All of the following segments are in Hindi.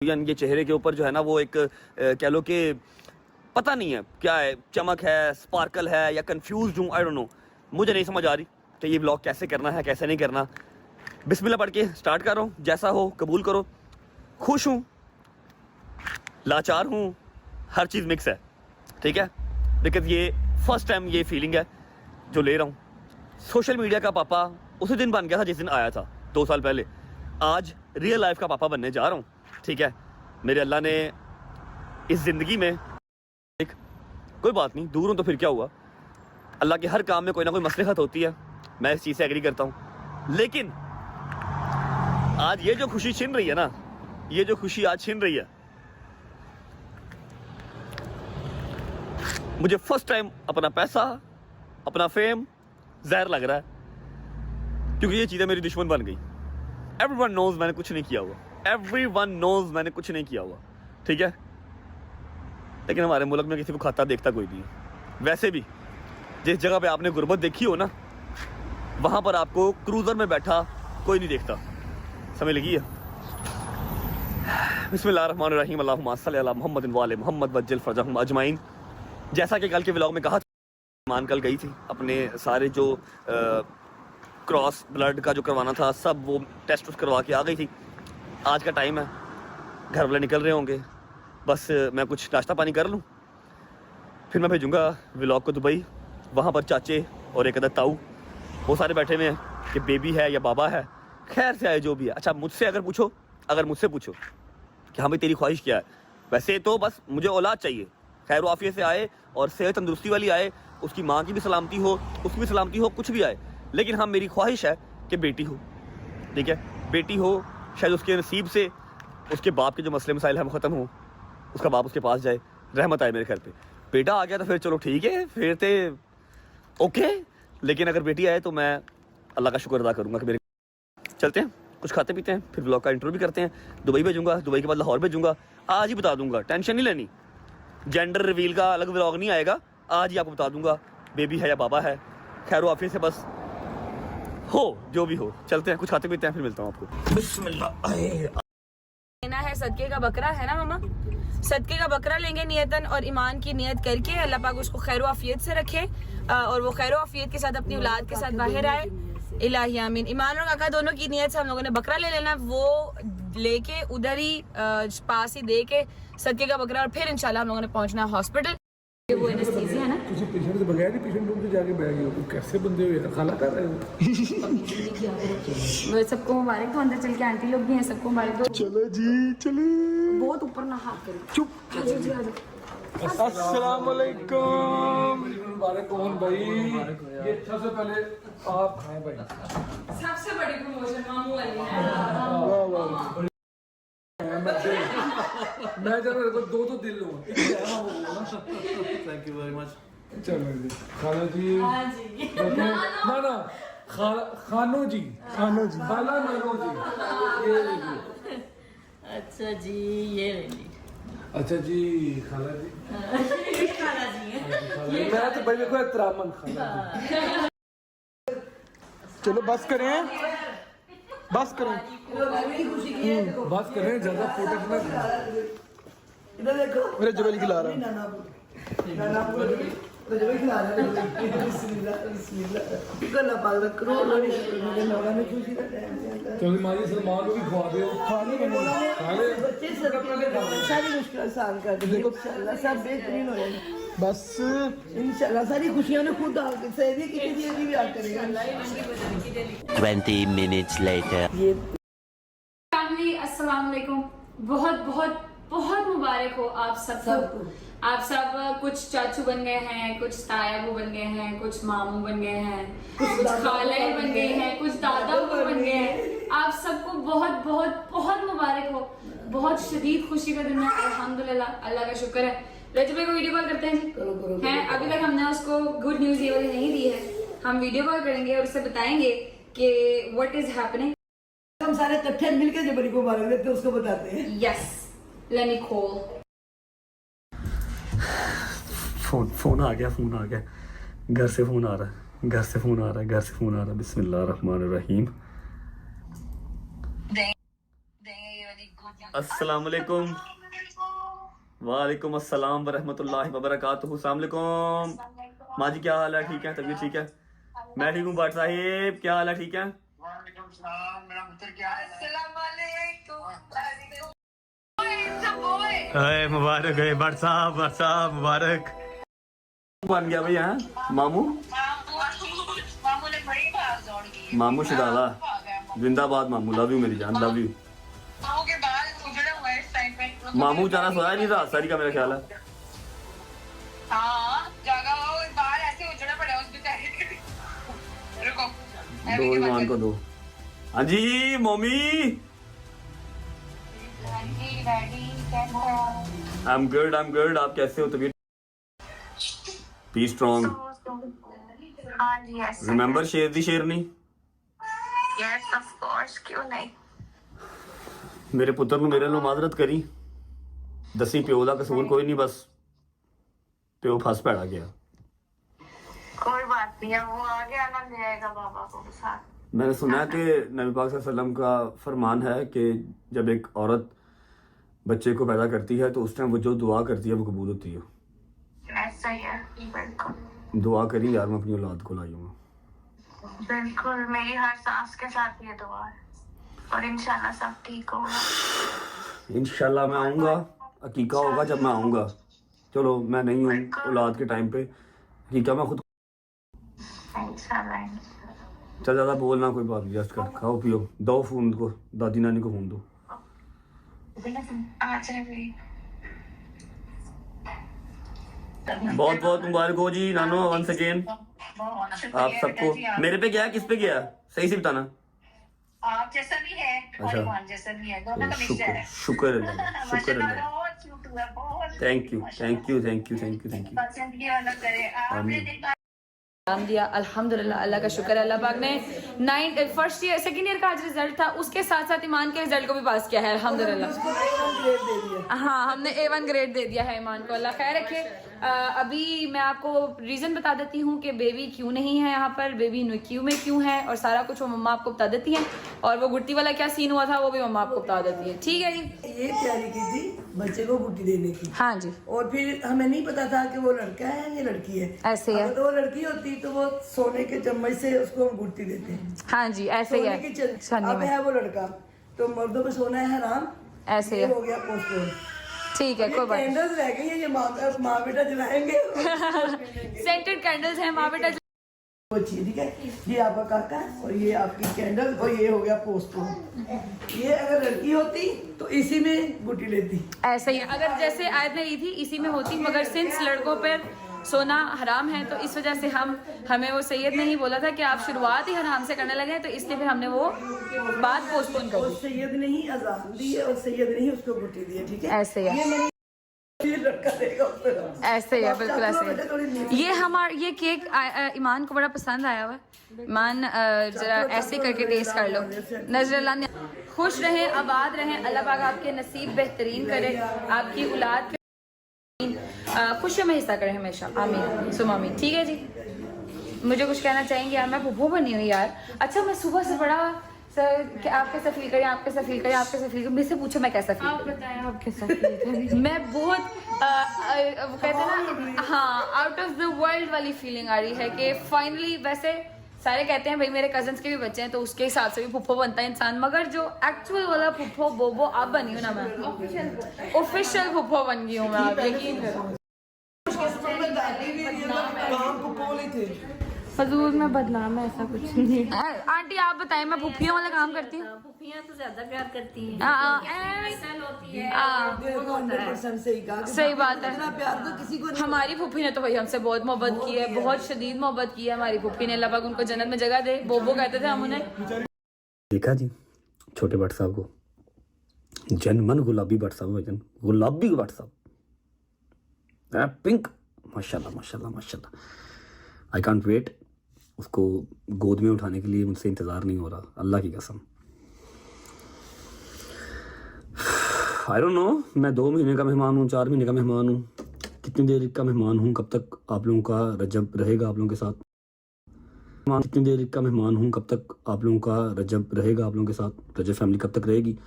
ये चेहरे के ऊपर जो है ना वो एक कह लो कि पता नहीं है क्या है, चमक है, स्पार्कल है या कंफ्यूज हूँ, आई डोंट नो। मुझे नहीं समझ आ रही कि ये ब्लॉग कैसे करना है कैसे नहीं करना। बिस्मिल्लाह पढ़ के स्टार्ट कर रहा हूँ, जैसा हो कबूल करो। खुश हूँ, लाचार हूँ, हर चीज़ मिक्स है, ठीक है। बिकॉज ये फर्स्ट टाइम ये फीलिंग है जो ले रहा हूँ। सोशल मीडिया का पापा उसी दिन बन गया था जिस दिन आया था 2 साल पहले। आज रियल लाइफ का पापा बनने जा रहा हूँ, ठीक है। मेरे अल्लाह ने इस ज़िंदगी में कोई बात नहीं, दूर हूँ तो फिर क्या हुआ, अल्लाह के हर काम में कोई ना कोई मसलहत होती है, मैं इस चीज़ से एग्री करता हूँ। लेकिन आज ये जो खुशी छिन रही है ना, ये जो खुशी आज छिन रही है, मुझे फर्स्ट टाइम अपना पैसा अपना फेम जहर लग रहा है, क्योंकि ये चीज़ें मेरी दुश्मन बन गई। एवरीवन नोज मैंने कुछ नहीं किया हुआ, एवरीवन नोज मैंने कुछ नहीं किया हुआ, ठीक है। लेकिन हमारे मुल्क में किसी को खाता देखता कोई नहीं है। वैसे भी जिस जगह पे आपने गुर्बत देखी हो ना, वहाँ पर आपको क्रूज़र में बैठा कोई नहीं देखता। समझ लगी है? बिस्मिल्लाहिर्रहमानिर्रहीम, अल्लाहुम्मा सल्ली अला मुहम्मद व आले मुहम्मद वज्जल फरजहुम अजमाइन। जैसा कि कल के व्लॉग में कहा था, मान कल गई थी अपने सारे जो क्रॉस ब्लड का जो करवाना था सब वो टेस्ट करवा के आ गई थी। आज का टाइम है, घर वाले निकल रहे होंगे, बस मैं कुछ नाश्ता पानी कर लूँ, फिर मैं भेजूँगा व्लॉग को दुबई। वहाँ पर चाचे और एक अदर ताऊ वो सारे बैठे हुए हैं कि बेबी है या बाबा है, खैर से आए जो भी है। अच्छा मुझसे अगर मुझसे पूछो कि हाँ भाई तेरी ख्वाहिश क्या है, वैसे तो बस मुझे औलाद चाहिए, खैर आफियत से आए और सेहत तंदुरुस्ती वाली आए, उसकी माँ की भी सलामती हो, उसकी भी सलामती हो, कुछ भी आए। लेकिन हाँ मेरी ख्वाहिश है कि बेटी हो, ठीक है, बेटी हो। शायद उसके नसीब से उसके बाप के जो मसले मसाइल हैं वो ख़त्म हो, उसका बाप उसके पास जाए, रहमत आए मेरे घर पे। बेटा आ गया तो फिर चलो ठीक है, फिर तो ओके। लेकिन अगर बेटी आए तो मैं अल्लाह का शुक्र अदा करूँगा कि मेरे। चलते हैं, कुछ खाते पीते हैं, फिर ब्लॉग का इंटरव्यू भी करते हैं। दुबई भेजूँगा, दुबई के बाद लाहौर भेजूँगा। आज ही बता दूँगा, टेंशन नहीं लेनी, जेंडर रिवील का अलग व्लॉग नहीं आएगा, आज ही आपको बता दूँगा बेबी है या बाबा है। खैर आफियत से बस हो जो भी हो। चलते हैं, कुछ खाते पीते हैं, फिर मिलता हूँ आपको। बिस्मिल्लाह। लेना है सदके का बकरा, है ना मामा? सदके का बकरा लेंगे नियतन और ईमान की नियत करके, अल्लाह पाक उसको खैर आफियत से रखे और वो खैर आफियत के साथ अपनी औलाद के साथ बाहर आए। इलाही आमीन। ईमान और काका दोनों की नियत से हम लोगों ने बकरा ले लेना, वो लेके उधर ही पास ही दे के सदके का बकरा, और फिर इंशाल्लाह हम लोगों ने पहुंचना हॉस्पिटल। वो एनेस्थीसिया है ना, ਤੁਸੀਂ ਪੇਸ਼ੈਂਟ ਦੇ ਬਗੈਰ ਹੀ ਪੇਸ਼ੈंट रूम 'ਚ ਜਾ ਕੇ ਬੈਠ ਗਏ ਹੋ, कैसे बंदे हो यार, खाला कर रहे हो। वो सबको मुबारक दो, अंदर चल के आंटी लोग भी हैं, सबको मुबारक दो। चलो जी चलो, बहुत ऊपर ना हाथ करो, चुप। अस्सलाम वालेकुम, मुबारक हो भाई। ये सबसे पहले आप खाएं भाई, सबसे बड़ी प्रमोशन मामू वाली है। वाह वाह। मैं जब मेरे को दो दिल लूँ, थैंक यू वेरी मच। चलो जी खाला जी, हाँ जी। ना ना खानो जी, खानो जी, खाला नानो जी, ये लीजिए। अच्छा जी, ये ले ली। अच्छा जी खाला जी, खाला जी है। मैं तो भाई देखो एहतरामन खाला जी। चलो बस करें, बस करें, बस करें, ज्यादा फोटो मेरे जबल खिला रहा तो हमारी सलमान को भी खुआ दे, सारी मुश्किल आसान कर दे, इंशाल्लाह सब बेहतरीन हो जाएगा। बस इंशाल्लाह सारी खुशियां ने खुद आके सही की चीज भी याद करेगा। 20 minutes later. फैमिली अस्सलाम वालेकुम, बहुत बहुत बहुत मुबारक हो आप सबको। आप सब कुछ चाचू बन गए हैं, कुछ तायाबू बन गए हैं, कुछ मामू बन गए हैं, कुछ खाले बन गए हैं, कुछ दादा बन गए हैं। आप सबको बहुत बहुत बहुत मुबारक हो। बहुत शदीद खुशी का दिन है, अल्हम्दुलिल्लाह, अल्लाह का शुक्र है। रजब भाई को वीडियो कॉल करते हैं हैं, अभी तक हमने उसको गुड न्यूज ये वाली नहीं दी है। हम वीडियो कॉल करेंगे और उससे बताएंगे कि व्हाट इज हैपनिंग। हम सारे इकट्ठे मिलकर जबरी को मारेंगे देते उसको बताते हैं। Yes, let me call. Phone आ गया, घर से फोन आ रहा है, घर से फोन आ रहा है। बिस्मिल्लाहिर्रहमानिर्रहीम। देंगे ये वाली गुड अस्सलाम वालेकुम। वालेकुम अस्सलाम वरहमतुल्लाहि वबरकातुहू। अस्सलाम वालेकुम। माँ जी क्या हाल है? ठीक है? तबीयत ठीक है? मैं ठीक हूँ। भट्ट साहिब क्या हाल है? ठीक है? मुबारक है भट्ट साहब मुबारक। बन गया भाई यहाँ मामू मामू शिदाला जिंदाबाद। मामू लव यू मेरी जान, लव यू। मामू जाना सोया नहीं था सारी का मेरा ख्याल है। दो ईमान को दो। हाँ जी मम्मी। I am good. आप कैसे हो? तबीयत? Be strong. रिमेंबर शेर दी शेरनी। यस ऑफ कोर्स, क्यों नहीं। मेरे पुत्र ਨੂੰ ਮੇਰੇ ਨੂੰ ਮਾਜ਼ਰਤ ਕਰੀ। दसी प्यो ਦਾ कसूर कोई नहीं, बस प्यो फस पैड़ा गया। कोई बात नहीं है, वो आगे आना ले आएगा बाबा को साथ। मैंने सुना है कि नबी पाक सल्लल्लाहु अलैहि वसल्लम का फरमान है कि जब एक औरत बच्चे को पैदा करती है तो उस टाइम वो जो दुआ करती है वो कबूल होती है। ऐसा ही है, बिल्कुल। दुआ करी यार, मैं अपनी औलाद को लाई हूँ। बिल्कुल, मेरी हर सांस के साथ ये दुआ है और इंशाल्लाह सब ठीक होगा। इंशाल्लाह मैं आऊँगा, हकीका होगा जब मैं आऊँगा। चलो मैं नहीं हूँ औलाद के टाइम पे, हकीका मैं खुद। इंशाल्लाह। चल ज़्यादा बोलना, कोई बात नहीं, जस्ट कर, खाओ पियो, दो फोन को, दादी नानी को फोन दो। अच्छा भी बहुत बहुत मुबारक हो जी नानो, वंस अगेन आप सबको। मेरे पे गया, किस पे गया, सही से बताना। आप जैसा भी है और ईमान जैसा भी है, दोनों का मिक्सचर है। शुक्र अल्लाह, शुक्र अल्लाह। बहुत क्यूट हुआ, बहुत। Thank you. पसंद किया ना करे आपने देखा। नाम दिया अल्हम्दुलिल्लाह, अल्लाह का शुक्र है। अल्लाह पाक ने फर्स्ट ईयर सेकंड ईयर का आज रिजल्ट था, उसके साथ साथ ईमान के रिजल्ट को भी पास किया है अल्हम्दुलिल्लाह। हाँ, हमने A1 ग्रेड दे दिया है ईमान को, अल्लाह खैर रखे। अभी मैं आपको रीज़न बता देती हूँ कि बेबी क्यों नहीं है यहाँ पर, बेबी NICU में क्यों है, और सारा कुछ वो मम्मा आपको बता देती हैं। और वो गुट्टी वाला क्या सीन हुआ था वो भी मम्मा आपको बता देती है। ठीक है जी। ये तैयारी की थी बच्चे को गुट्टी देने की। हाँ जी। और फिर हमें नहीं पता था कि वो लड़का है या लड़की है। ऐसे है। अगर तो वो लड़की होती तो वो सोने के चम्मच से उसको हम गुट्टी देते हैं। हाँ जी, ऐसे ही सोने की है। अब है वो लड़का, तो मर्दों पे सोना है हराम। ऐसे ये है। हो गया पोस्टपोन। ठीक है, कोई बात नहीं। कैंडल्स रह गई है, ये माँ बेटा जलाएंगे। सेंटेड कैंडल्स हैं माँ बेटा। वो चीज, ठीक है, ये आपका काका और ये आपकी कैंडल, और ये हो गया पोस्टपोन। ये अगर लड़की होती तो इसी में गुट्टी लेती। ऐसे ही अगर जैसे आयत ने ली थी इसी में होती, मगर सिंस लड़कों पर सोना हराम है तो इस वजह से हमें वो सैयद ने ही बोला था कि आप शुरुआत ही हराम से करने लगे, तो इसलिए फिर हमने वो बात पोस्टपोन कर और दी। सैयद ने ही अजान दी है और सैयद ने ही उसको गुट्टी दी है। ठीक है, ऐसे ही है। ये लड़का देगा उसको। ऐसे ही है, बिल्कुल ऐसे ही। ये हमारा ये केक ईमान को बड़ा पसंद आया हुआ। ईमान जरा ऐसे करके टेस्ट कर लो। नजर खुश रहें, आबाद रहें, अल्लाह पाक आपके नसीब बेहतरीन करे, आपकी औलाद खुशियों में हिस्सा करें हमेशा। आमीन सुम आमीन। ठीक है जी। मुझे कुछ कहना चाहेंगे यार, मैं भूभू बनी हुई यार। अच्छा, मैं सुबह से बड़ा सर कि आप कैसा फील करें, आप कैसा फील करें, आप कैसा फील करें, मुझसे पूछो मैं कैसा फील करें। बताएं आप कैसा फील करें। मैं बहुत वो कहते हैं ना, हाँ, आउट ऑफ द वर्ल्ड वाली फीलिंग आ रही है कि फाइनली, वैसे सारे कहते हैं भाई मेरे कजन्स के भी बच्चे हैं तो उसके हिसाब से भी फुफ्फो बनता है इंसान, मगर जो एक्चुअल वाला फुफ्फो बोबो अब बनी हूँ ना मैं, ऑफिशियल फुफ्फो बन गई हूँ मैं, आप यकीन करो। फजूल में बदनाम है, ऐसा कुछ नहीं। आंटी आप बताएं, मैं फुफ्फियों वाला काम करती हूँ। फूफियाँ तो ज्यादा प्यार करती हैं। सही बात है। प्यार तो किसी को हमारी फुफ्फी ने तो भाई हमसे बहुत मोहब्बत की है, बहुत शदीद मोहब्बत की है हमारी फुफ्फी ने। अल्लाह पाक उनको जन्नत में जगह दे। बोबो कहते थे हम उन्हें। देखा जी छोटे भट्ट साहब को, जनमन गुलाबी भट्ट साहब, वजन गुलाबी भट्ट साहब, पिंक, माशाल्लाह माशाल्लाह माशाल्लाह। आई कांट वेट उसको गोद में उठाने के लिए, मुझसे इंतज़ार नहीं हो रहा, अल्लाह की कसम। आई डोंट नो, मैं 2 महीने का मेहमान हूँ, 4 महीने का मेहमान हूँ, कितनी देर का मेहमान हूँ, कब तक आप लोगों का रजब रहेगा आप लोगों के साथ, कितनी देर का मेहमान हूँ, कब तक आप लोगों का रजब रहेगा आप लोगों के साथ, रजब फैमिली कब तक रहेगी,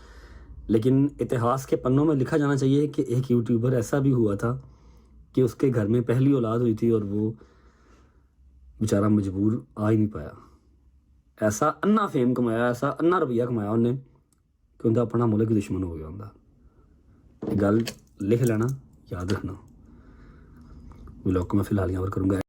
लेकिन इतिहास के पन्नों में लिखा जाना चाहिए कि एक यूट्यूबर ऐसा भी हुआ था कि उसके घर में पहली औलाद हुई थी और वो बेचारा मजबूर आ ही नहीं पाया। ऐसा अन्ना फेम कमाया, ऐसा अन्ना रुपया कमाया उन्हें कि उनका अपना मुल्क दुश्मन हो गया उनका। गल लिख लेना, याद रखना। व्लॉग को मैं फिलहाल यहाँ पर करूँगा।